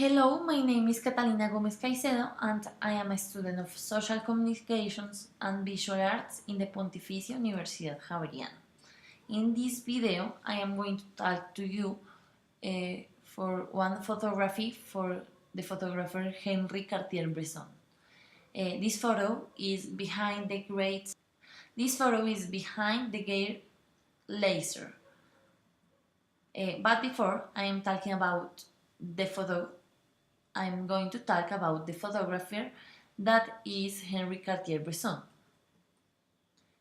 Hello, my name is Catalina Caycedo and I am a student of Social Communications and Visual Arts in the Pontificia Universidad Javeriana. In this video, I am going to talk to you for one photography for the photographer Henri Cartier-Bresson. This photo is behind the great laser. But before I am talking about the photo, I'm going to talk about the photographer that is Henri Cartier-Bresson.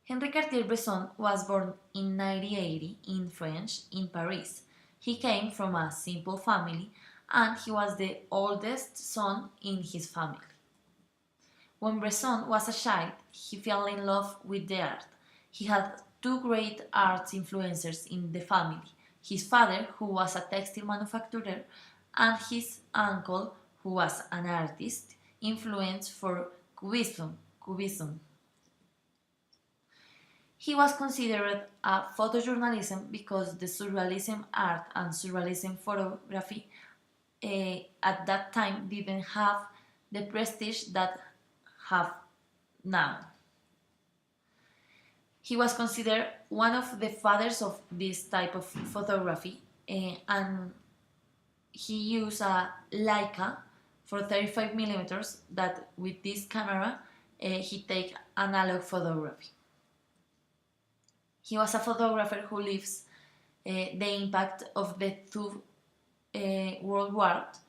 Henri Cartier-Bresson was born in 1980 in France, in Paris. He came from a simple family and he was the oldest son in his family. When Bresson was a child, he fell in love with the art. He had two great arts influencers in the family, his father, who was a textile manufacturer, and his uncle, who was an artist, influenced for Cubism. He was considered a photojournalism because the surrealism art and surrealism photography at that time didn't have the prestige that have now. He was considered one of the fathers of this type of photography, and he used a Leica for 35 millimeters that with this camera he take analog photography. He was a photographer who lives the impact of the two world wars,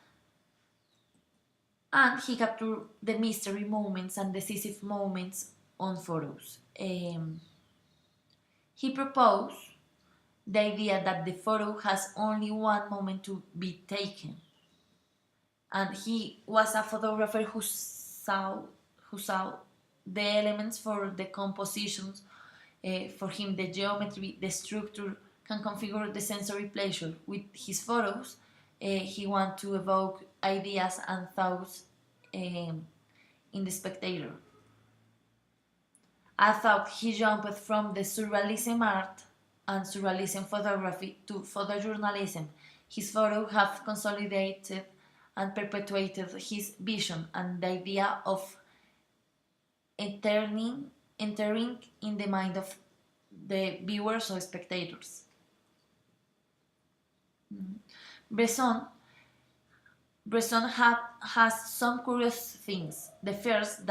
and he captured the mystery moments and decisive moments on photos. He proposed the idea that the photo has only one moment to be taken, and he was a photographer who saw the elements for the compositions. For him, the geometry, the structure can configure the sensory pleasure. With his photos, he wants to evoke ideas and thoughts in the spectator. I thought he jumped from the surrealism art and surrealism photography to photojournalism. His photos have consolidated and perpetuated his vision and the idea of entering in the mind of the viewers or spectators. Bresson has some curious things. The first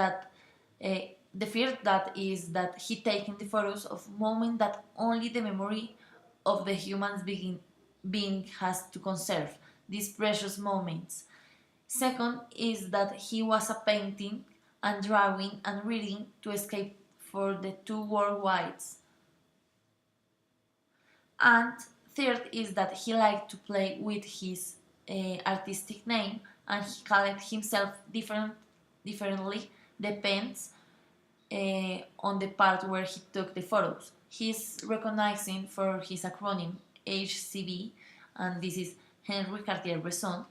is that he taken the photos of moments that only the memory of the human being has to conserve, these precious moments. Second is that he was a painting and drawing and reading to escape for the two worldwides. And third is that he liked to play with his artistic name, and he called himself differently depends on the part where he took the photos. He's recognizing for his acronym HCB, and this is Henri Cartier-Bresson,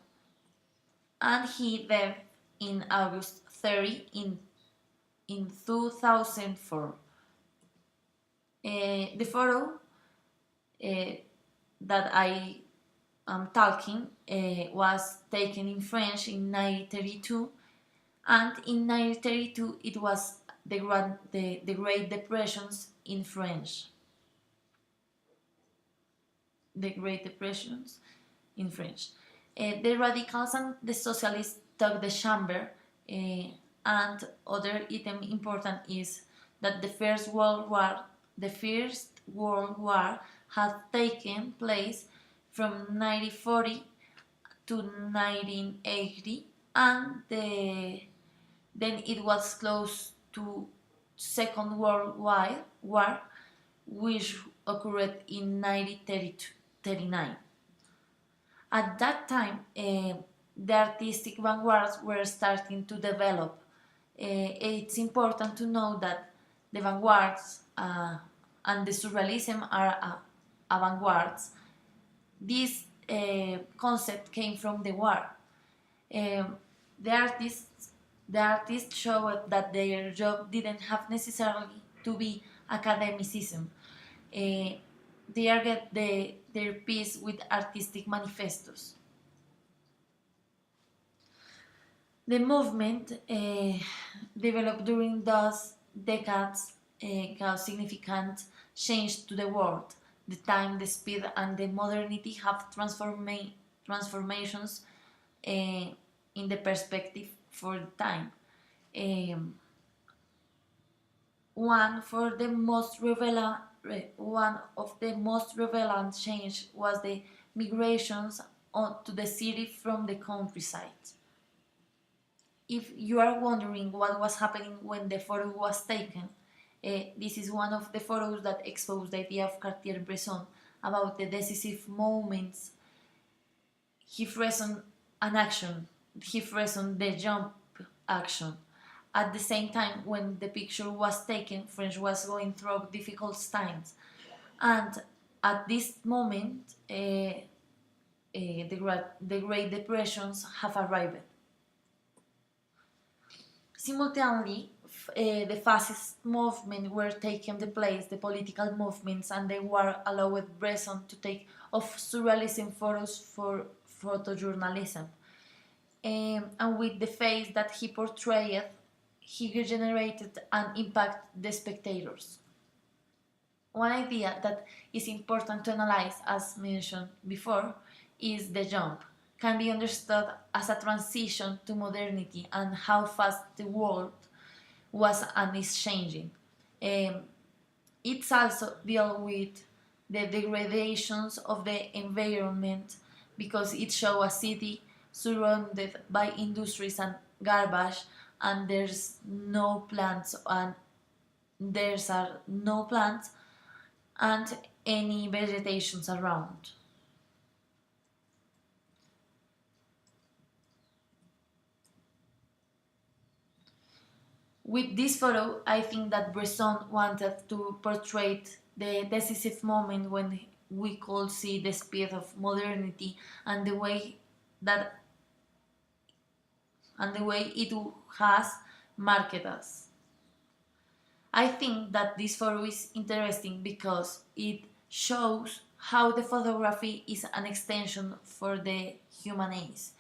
and he died in August 30 in 2004. The photo that I am talking was taken in French in 1932, and in 1932 it was the Great Depressions in French. The Great Depressions in French. The radicals and the socialists took the chamber, and other item important is that the First World War had taken place from 1940 to 1980, and then it was close to Second World War, which occurred in 1939. At that time, the artistic vanguards were starting to develop. It's important to know that the vanguards and the surrealism are avant-gardes. This concept came from the war. The artists showed that their job didn't have necessarily to be academicism. They get their piece with artistic manifestos. The movement developed during those decades caused significant change to the world. The time, the speed, and the modernity have transformations in the perspective for the time. Um, one of the most relevant change was the migrations to the city from the countryside. If you are wondering what was happening when the photo was taken, this is one of the photos that exposed the idea of Cartier-Bresson about the decisive moments. He frozen an action, he frozen the jump action. At the same time, when the picture was taken, France was going through difficult times, and at this moment, the Great Depressions have arrived. Simultaneously, the fascist movement were taking the place, the political movements, and the war allowed Bresson to take off surrealism photos for photojournalism. And with the face that he portrayed, he generated and impacted the spectators. One idea that is important to analyze, as mentioned before, is the jump. Can be understood as a transition to modernity and how fast the world was and is changing. It's also deal with the degradations of the environment because it shows a city surrounded by industries and garbage, and there's no plants and there's are no plants and any vegetations around. With this photo, I think that Bresson wanted to portray the decisive moment when we could see the speed of modernity and the way that it has marked us. I think that this photo is interesting because it shows how the photography is an extension for the human eyes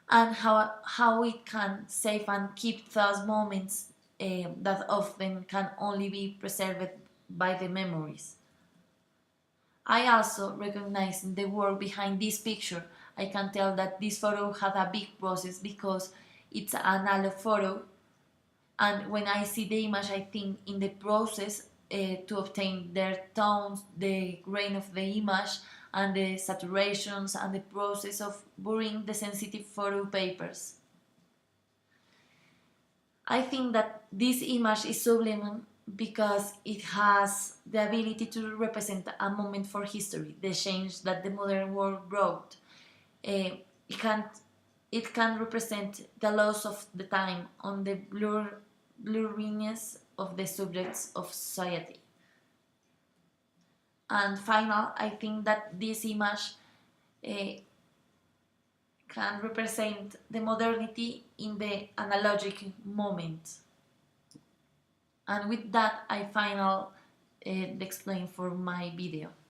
and how it can save and keep those moments that often can only be preserved by the memories. I also recognize the work behind this picture. I can tell that this photo had a big process because it's an analog photo, and when I see the image I think in the process to obtain their tones, the grain of the image and the saturations and the process of burying the sensitive photo papers. I think that this image is sublime because it has the ability to represent a moment for history, the change that the modern world brought. It can represent the loss of the time on the blurriness of the subjects of society. And final, I think that this image uh, can represent the modernity in the analogic moment. And with that, I final explain for my video.